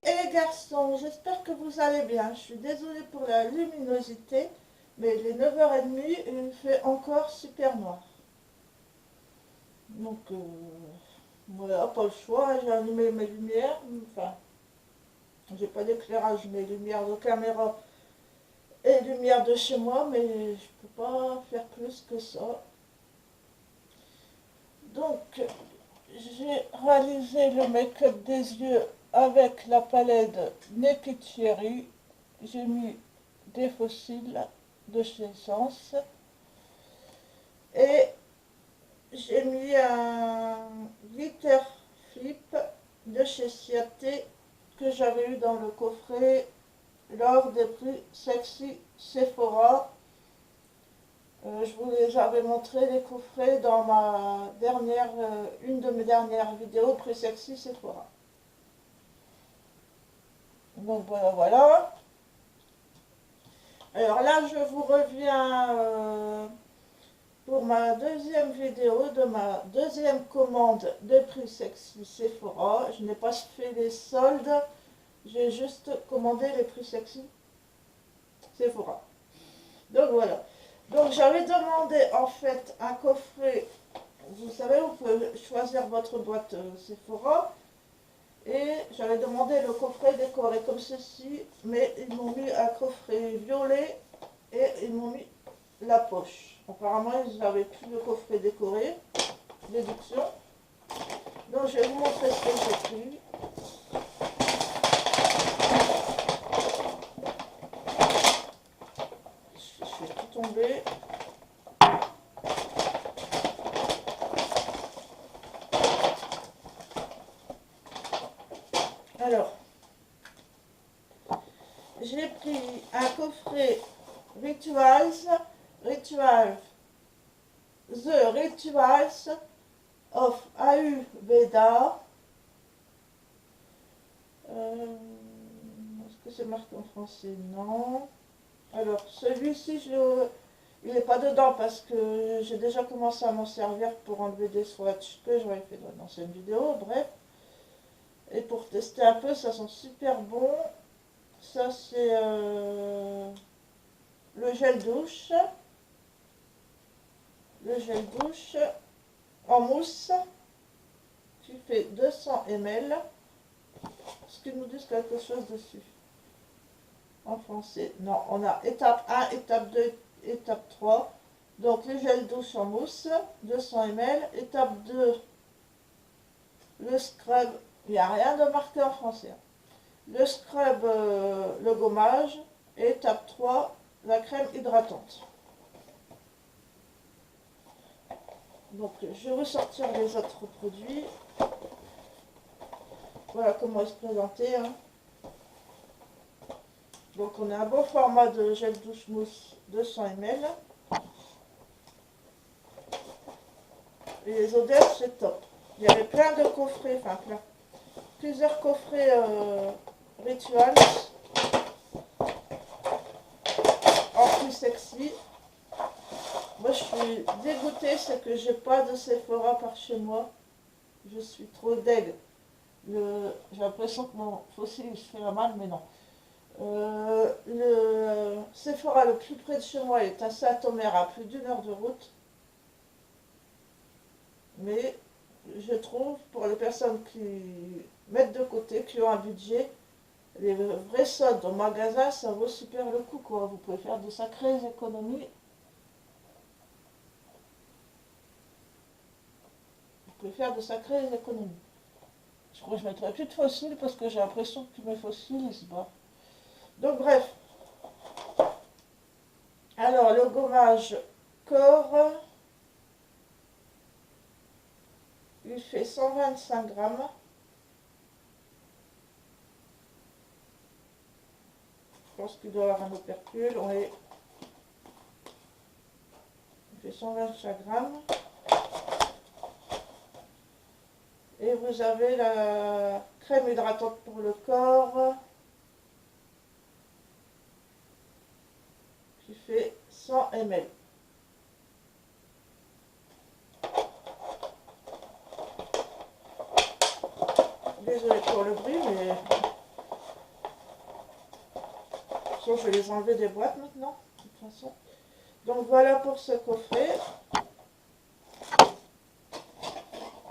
Et les garçons, j'espère que vous allez bien. Je suis désolée pour la luminosité, mais les 9h30, il fait encore super noir. Donc, voilà, pas le choix, j'ai allumé mes lumières. Enfin, j'ai pas d'éclairage, mes lumières de caméra et lumières de chez moi, mais je peux pas faire plus que ça. Donc, j'ai réalisé le make-up des yeux avec la palette Naked Cherry. J'ai mis des fossiles de chez Essence et j'ai mis un glitter flip de chez Ciaté que j'avais eu dans le coffret lors des prix Sexy Sephora. Je vous les avais montré les coffrets dans une de mes dernières vidéos prix Sexy Sephora. Donc voilà, voilà. Alors là, je vous reviens pour ma deuxième vidéo de ma deuxième commande de prix Sexy Sephora. Je n'ai pas fait les soldes, j'ai juste commandé les prix Sexy Sephora. Donc voilà. Donc j'avais demandé en fait un coffret. Vous savez, vous pouvez choisir votre boîte Sephora. Et j'avais demandé le coffret décoré comme ceci, mais ils m'ont mis un coffret violet et ils m'ont mis la poche. Apparemment, ils n'avaient plus de coffret décoré. Déduction. Donc, je vais vous montrer ce que j'ai pris. Je fais tout tomber. Alors, j'ai pris un coffret The Rituals of Ayurveda. Est-ce que c'est marqué en français? Non. Alors, celui-ci, il n'est pas dedans parce que j'ai déjà commencé à m'en servir pour enlever des swatchs que j'avais fait dans une ancienne vidéo. Bref. Et pour tester un peu, ça sent super bon. Ça, c'est le gel douche. Le gel douche en mousse qui fait 200 ml. Est-ce qu'ils nous disent quelque chose dessus? En français, non. On a étape 1, étape 2, étape 3. Donc, le gel douche en mousse, 200 ml. Étape 2, le scrub. Il n'y a rien de marqué en français. Le scrub, le gommage. Et étape 3, la crème hydratante. Donc, je vais ressortir les autres produits. Voilà comment il se présentait. Hein. Donc, on a un bon format de gel douche mousse 200 ml. Et les odeurs, c'est top. Il y avait plein de coffrets, enfin plein. Plusieurs coffrets rituals en plus sexy. Moi, je suis dégoûtée, c'est que j'ai pas de Sephora par chez moi. Je suis trop deg. J'ai l'impression que mon fossile il se fait la mal, mais non. Le Sephora le plus près de chez moi est à Saint-Omer, à plus d'1 heure de route. Mais je trouve, pour les personnes qui mettent de côté, qui ont un budget, les vrais soldes au magasin, ça vaut super le coup, quoi. Vous pouvez faire de sacrées économies. Vous pouvez faire de sacrées économies. Je crois que je ne mettrai plus de fossiles parce que j'ai l'impression que mes fossiles, ils se barrent. Donc bref. Alors, le gommage corps, il fait 125 grammes. Je pense qu'il doit avoir un opercule. Ouais. Il fait 125 grammes. Et vous avez la crème hydratante pour le corps qui fait 100 ml. Désolée pour le bruit, mais Sinon, je vais les enlever des boîtes maintenant, de toute façon. Donc voilà pour ce coffret.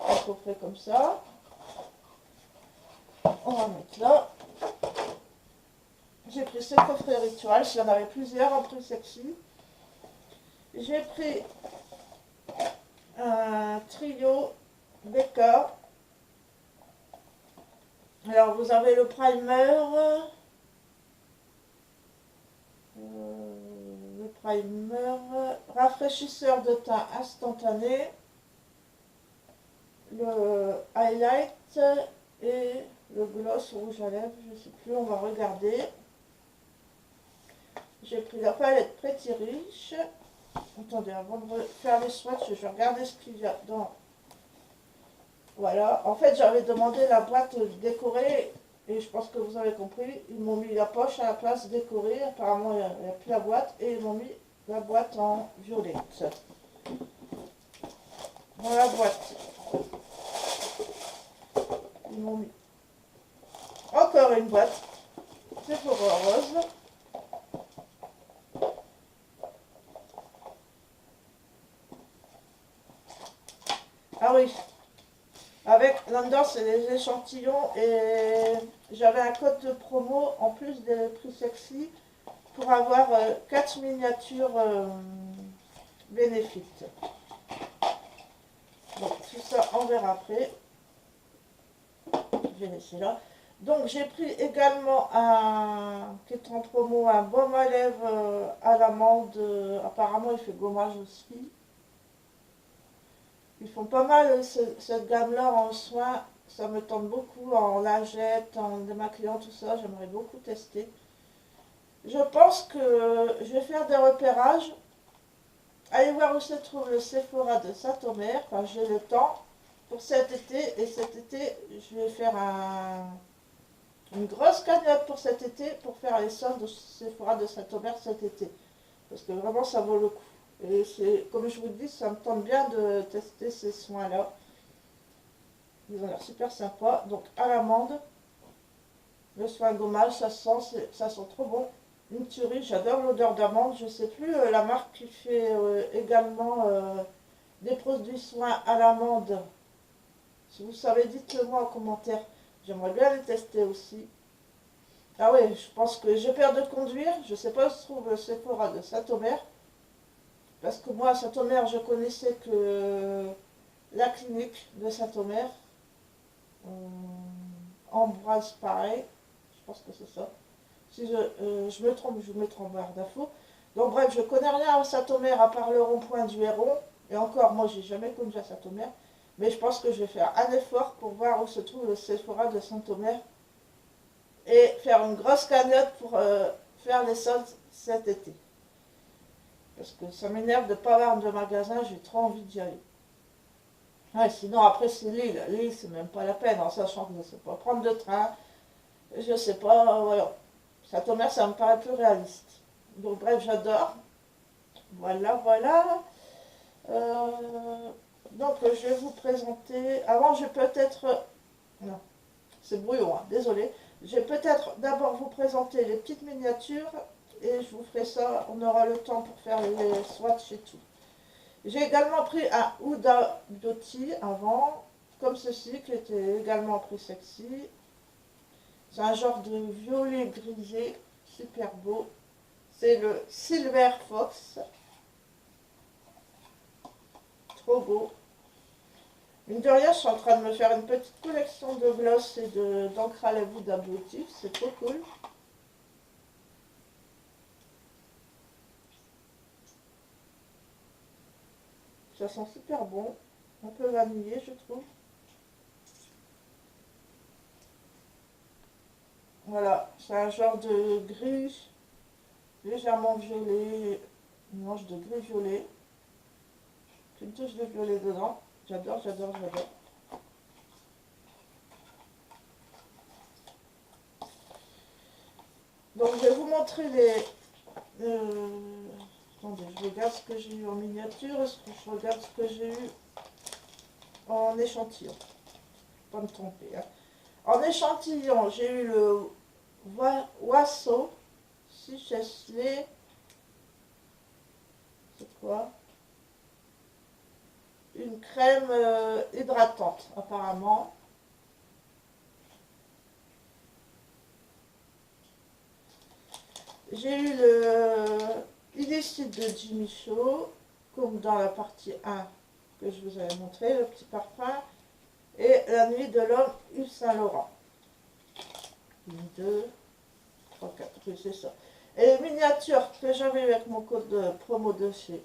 Un coffret comme ça. On va mettre là. J'ai pris ce coffret rituel, j'en avais plusieurs en prix sexy. J'ai pris un trio Becca. Alors vous avez le primer, rafraîchisseur de teint instantané, le highlight et le gloss rouge à lèvres, je ne sais plus, on va regarder. J'ai pris la palette Pretty Riche. Attendez, avant de faire les swatchs, je vais regarder ce qu'il y a dans. Voilà, en fait j'avais demandé la boîte décorée et je pense que vous avez compris, ils m'ont mis la poche à la place décorée, apparemment il n'y a plus la boîte et ils m'ont mis la boîte en violette. Dans la boîte, ils m'ont mis encore une boîte, c'est pour rose. Ah oui, avec là-dedans c'est les échantillons et j'avais un code de promo en plus des prix sexy pour avoir 4 miniatures bénéfiques. Bon, tout ça on verra après. Je vais laisser là. Donc j'ai pris également un qui est en promo, un baume à lèvres à l'amande. Apparemment il fait gommage aussi. Ils font pas mal cette gamme-là en soins, ça me tente beaucoup, en lingette, en démaquillant, tout ça, j'aimerais beaucoup tester. Je pense que je vais faire des repérages. Allez voir où se trouve le Sephora de Saint-Omer, quand j'ai le temps, pour cet été. Et cet été, je vais faire une grosse cagnotte pour cet été, pour faire les soldes au Sephora de Saint-Omer cet été. Parce que vraiment, ça vaut le coup. Et c'est, comme je vous le dis, ça me tente bien de tester ces soins-là. Ils ont l'air super sympas. Donc à l'amande, le soin gommage, ça sent trop bon. Une tuerie, j'adore l'odeur d'amande. Je ne sais plus la marque qui fait également des produits soins à l'amande. Si vous savez, dites-le moi en commentaire. J'aimerais bien les tester aussi. Ah oui, je pense que j'ai peur de conduire. Je ne sais pas où se trouve le Sephora de Saint-Omer. Parce que moi, à Saint-Omer, je connaissais que la clinique de Saint-Omer. Ambroise pareil. Je pense que c'est ça. Si je me trompe, je vous mettrai en barre d'infos. Donc bref, je connais rien à Saint-Omer à part le rond-point du Héron. Et encore, moi, j'ai jamais conduit à Saint-Omer. Mais je pense que je vais faire un effort pour voir où se trouve le Sephora de Saint-Omer. Et faire une grosse cagnotte pour faire les soldes cet été. Parce que ça m'énerve de ne pas avoir de magasin, j'ai trop envie d'y aller. Ouais, sinon après c'est Lille. Lille, c'est même pas la peine, en sachant que je ne sais pas prendre de train. Je sais pas, voilà. Saint-Omer, ça me paraît plus réaliste. Donc bref, j'adore. Voilà, voilà. Donc je vais vous présenter. Avant, je vais peut-être. Non, c'est brouillon, hein, désolé. Je vais peut-être d'abord vous présenter les petites miniatures. Et je vous ferai ça, on aura le temps pour faire les swatchs et tout. J'ai également pris un Huda Beauty avant, comme ceci, qui était également prix sexy. C'est un genre de violet grisé, super beau. C'est le Silver Fox. Trop beau. Mine de rien, je suis en train de me faire une petite collection de gloss et d'encre à lèvres Huda Beauty. C'est trop cool. Ça sent super bon. Un peu vanillé, je trouve. Voilà, c'est un genre de gris légèrement violet, une manche de gris violet. Une touche de violet dedans. J'adore, j'adore, j'adore. Donc je vais vous montrer les... attendez, je regarde ce que j'ai eu en miniature. Est-ce que je regarde ce que j'ai eu en échantillon? Pas me tromper. Hein. En échantillon, j'ai eu le Wasso ici, Chesley. C'est quoi? Une crème hydratante, apparemment. J'ai eu le illicite de Jimmy Choo, comme dans la partie 1 que je vous avais montré, le petit parfum. Et la nuit de l'homme, Yves Saint Laurent. 1, 2, 3, 4, oui, c'est ça. Et les miniatures que j'avais eu avec mon code de promo de chez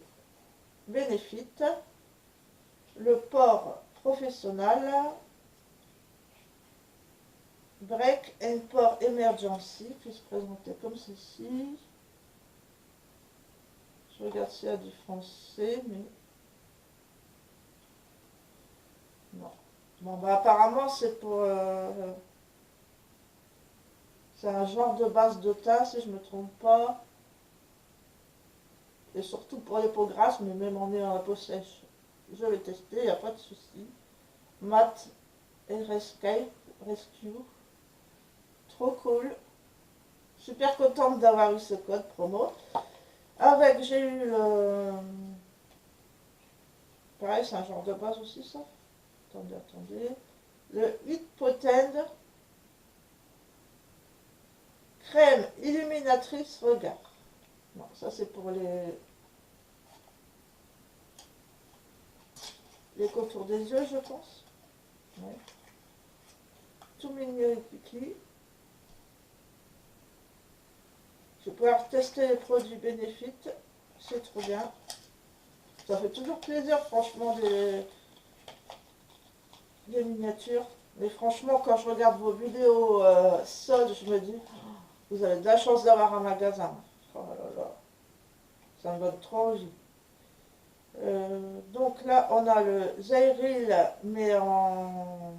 Benefit. Le port professionnel. Break and Port Emergency, qui se présentait comme ceci. Je regarde s'il y a du français, mais non. Bon, bah apparemment c'est pour... c'est un genre de base de teint, si je ne me trompe pas. Et surtout pour les peaux grasses, mais même en ayant la peau sèche. Je vais tester, il n'y a pas de souci. Matte et Rescue. Trop cool. Super contente d'avoir eu ce code promo. Avec, j'ai eu le... Pareil, c'est un genre de base aussi, ça. Attendez. Le Hit Potent crème illuminatrice regard. Non, ça c'est pour les contours des yeux, je pense. Ouais. Tout mignon et piqué. Je vais pouvoir tester les produits Benefit. C'est trop bien. Ça fait toujours plaisir, franchement, des miniatures. Mais franchement, quand je regarde vos vidéos soldes, je me dis, oh, vous avez de la chance d'avoir un magasin. Oh là là, ça me donne trop envie. Donc là, on a le Zayril, mais en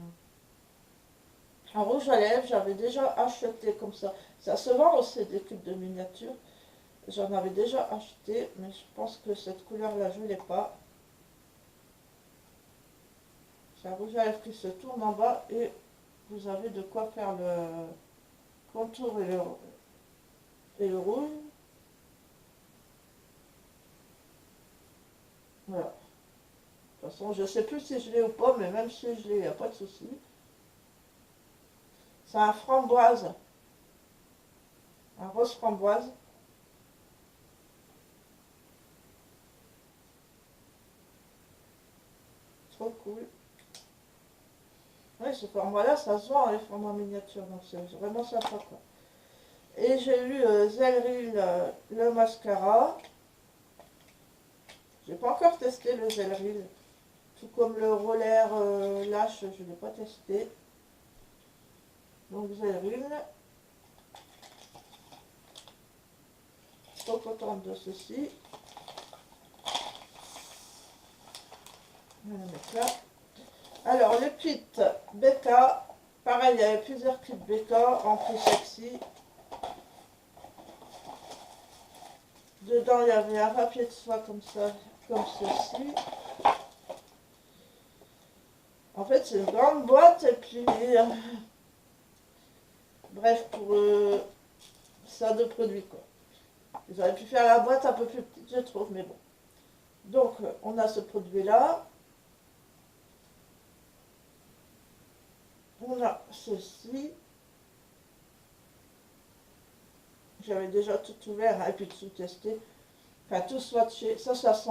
rouge à lèvres. J'avais déjà acheté comme ça. Ça se vend aussi des cubes de miniatures. J'en avais déjà acheté, mais je pense que cette couleur-là, je ne l'ai pas. C'est un rouge à lèvres qui se tourne en bas et vous avez de quoi faire le contour et le rouge. Voilà. De toute façon, je ne sais plus si je l'ai ou pas, mais même si je l'ai, il n'y a pas de souci. C'est un framboise. Un rose framboise. Trop cool. Oui, ce format-là, ça se vend, les formats miniatures, donc c'est vraiment sympa, quoi. Et j'ai eu Zelril, le mascara. J'ai pas encore testé le Zelril. Tout comme le roller Lash, je ne l'ai pas testé. Donc Zelril. Trop contente de ceci. On va le mettre là. Alors, les kits Becca. Pareil, il y avait plusieurs kits Becca en plus sexy. Dedans, il y avait un papier de soie comme ça, comme ceci. En fait, c'est une grande boîte et puis... bref, pour ça de produits, quoi. Ils auraient pu faire la boîte un peu plus petite, je trouve, mais bon. Donc, on a ce produit-là. On a ceci. J'avais déjà tout ouvert et puis tout testé. Enfin, tout swatché. Ça sent...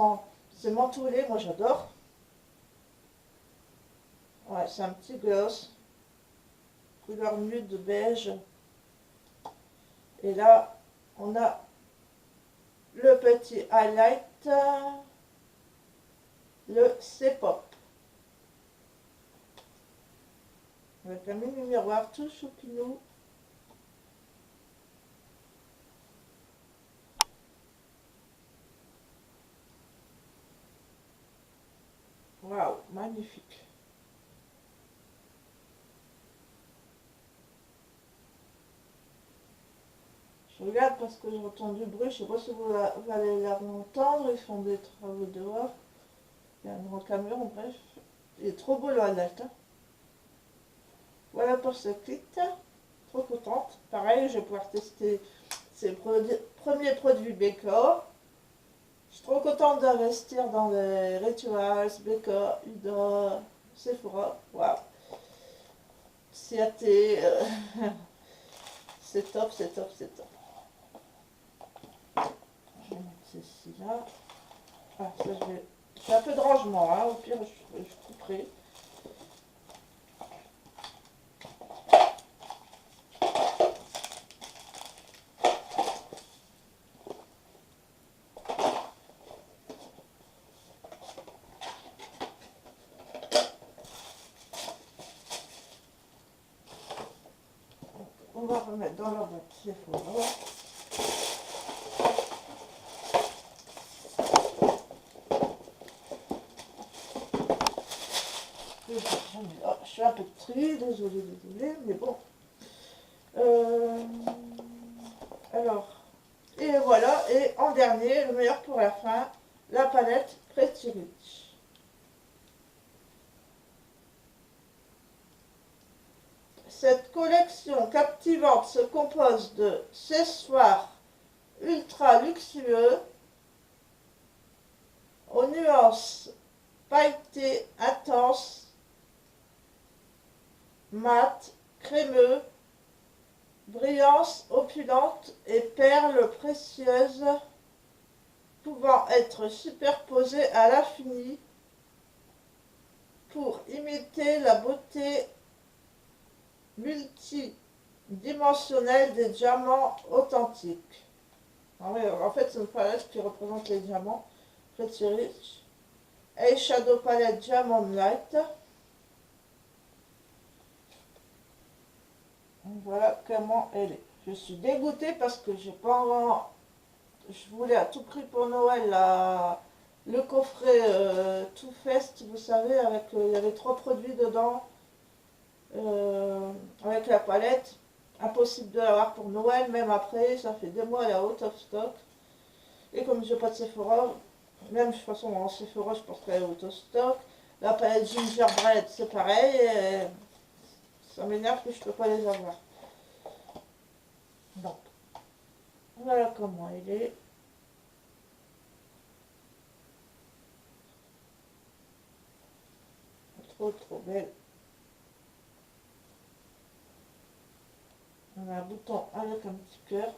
C'est mentholé, moi j'adore. Ouais, c'est un petit gloss. Couleur nude beige. Et là, on a le petit highlight. Le C-Pop. Avec un mini miroir tout choupinou. Waouh, magnifique. Je regarde parce que j'entends du bruit. Je ne sais pas si vous allez l'entendre. Ils font des travaux dehors. Il y a un grand camion, bref. Il est trop beau le highlight. Voilà pour ce kit. Trop contente. Pareil, je vais pouvoir tester C'est le premier produit Becca. Je suis trop contente d'investir dans les Rituals, Becca, Hydra, Sephora. Waouh! Ciaté, c'est top, c'est top, c'est top. Je vais mettre ceci là. Ah, ça, je fais un peu de rangement, hein. Au pire, je couperai. On va remettre dans la boîte Sephora. Je suis un peu de tri, désolé, mais bon. Alors, et voilà, et en dernier, le meilleur pour la fin, la palette Pretty Rich. Cette collection captivante se compose de accessoires ultra luxueux aux nuances pailletées intenses, mat, crémeux, brillance opulente et perles précieuses pouvant être superposées à l'infini pour imiter la beauté multidimensionnelle des diamants authentiques. En fait, c'est une palette qui représente les diamants. Pretty Rich. Eyeshadow Palette Diamond Light. Voilà comment elle est. Je suis dégoûtée parce que j'ai pas. Je voulais à tout prix pour Noël le coffret Too Faced, vous savez, avec il y avait 3 produits dedans, avec la palette. Impossible de l'avoir pour Noël, même après, ça fait des mois, elle est out of stock. Et comme je n'ai pas de Sephora, même de toute façon en Sephora, je pense qu'elle est out of stock. La palette Gingerbread, c'est pareil. Et ça m'énerve que je ne peux pas les avoir. Donc, voilà comment elle est. Trop belle. On a un bouton avec un petit cœur.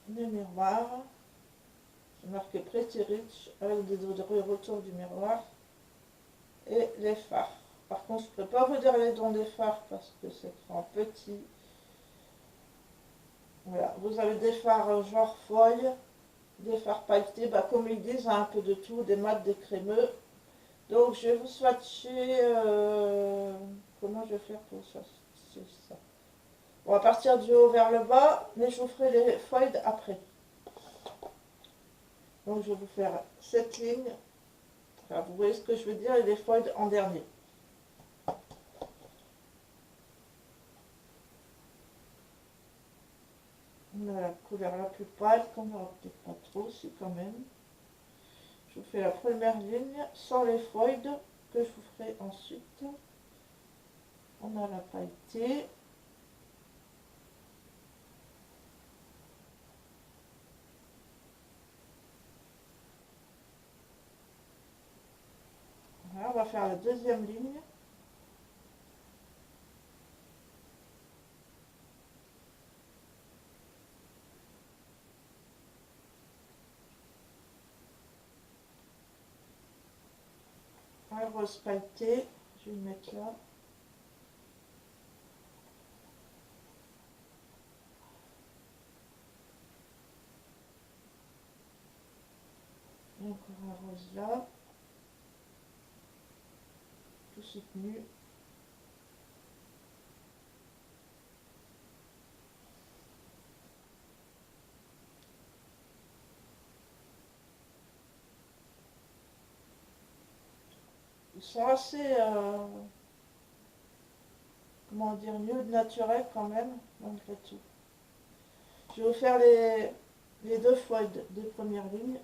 Le miroir. C'est marqué Pretty Rich avec des retours du miroir. Et les phares. Par contre, je ne peux pas vous dire les dons des phares parce que c'est en petit. Voilà, vous avez des phares genre foil, des phares pailletés, comme ils disent, un peu de tout, des mats, des crémeux. Donc je vais vous swatcher, comment je vais faire pour swatcher ça. On va partir du haut vers le bas, mais je vous ferai les foils après. Donc je vais vous faire cette ligne. Enfin, vous voyez ce que je veux dire, et les foils en dernier. On a la couleur la plus pâle, qu'on n'aura peut-être pas trop, si quand même. Je vous fais la première ligne sans les foils que je vous ferai ensuite. On a la pailletée. Voilà, on va faire la deuxième ligne. Un rose pailleté, je vais le mettre là. Et encore un rose là. Tout soutenu. Ils sont assez, comment dire, nude naturel quand même, malgré tout. Je vais vous faire les deux foils des premières lignes.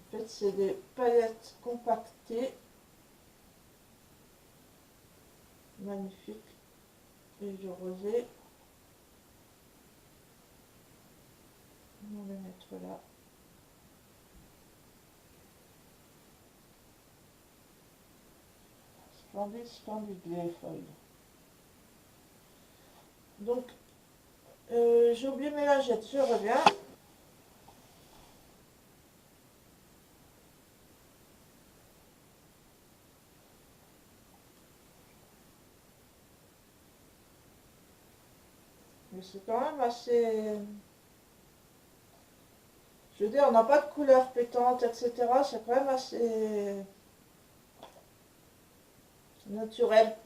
En fait, c'est des palettes compactées. magnifique. Et du rosé. On va le mettre là. Splendide, splendide les feuilles. Donc, j'ai oublié mes lingettes, je reviens. Mais c'est quand même assez... Je veux dire, on n'a pas de couleur pétante, etc. C'est quand même assez naturel,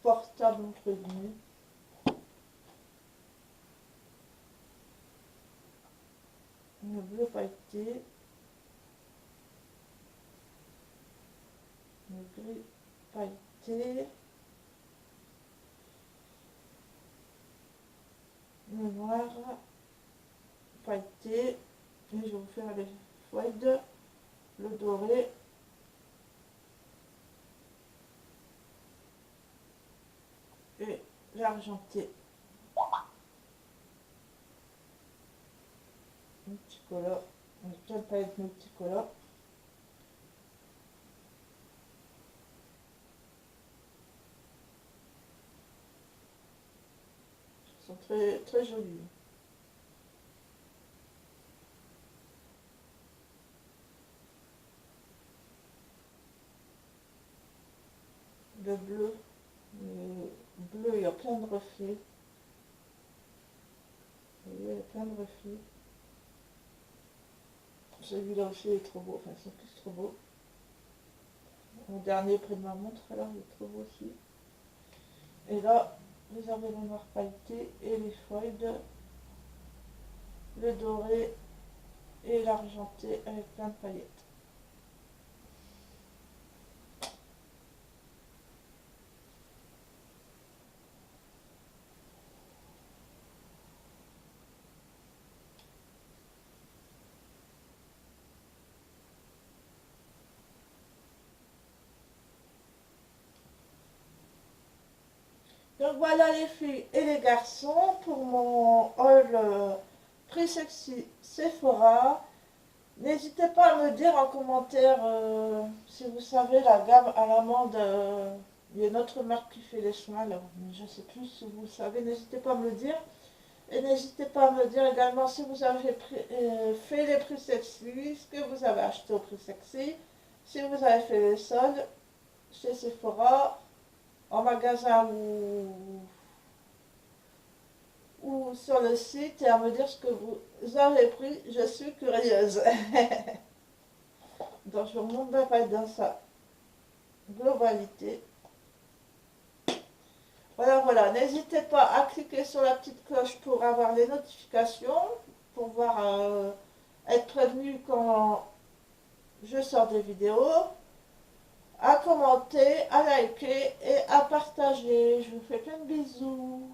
portable, entre guillemets. Le bleu pailleté. Le gris pailleté. Le noir pailleté. Et je vais vous faire les foils, le doré. Et l'argenté. Multicolore. On a plein de palettes multicolores. Elles sont très, très jolies. Le bleu. Le bleu, il y a plein de reflets. Vous voyez, il y a plein de reflets. Celui-là aussi est trop beau. Enfin, ils sont tous trop beaux. Mon dernier près de ma montre, alors, il est trop beau aussi. Et là, vous avez le noir pailleté et les foils, le doré et l'argenté avec plein de paillettes. Donc voilà les filles et les garçons pour mon haul Prix Sexy Sephora. N'hésitez pas à me dire en commentaire si vous savez la gamme à l'amande. Il y a une autre marque qui fait les soins, alors je ne sais plus si vous savez, n'hésitez pas à me le dire. Et n'hésitez pas à me dire également si vous avez fait les Prix Sexy, ce que vous avez acheté au Prix Sexy, si vous avez fait les soldes chez Sephora, en magasin ou sur le site, et à me dire ce que vous avez pris. Je suis curieuse. Donc je remonte ma page dans sa globalité. Voilà. N'hésitez pas à cliquer sur la petite cloche pour avoir les notifications, pour être prévenu quand je sors des vidéos, à commenter, à liker et à partager. Je vous fais plein de bisous.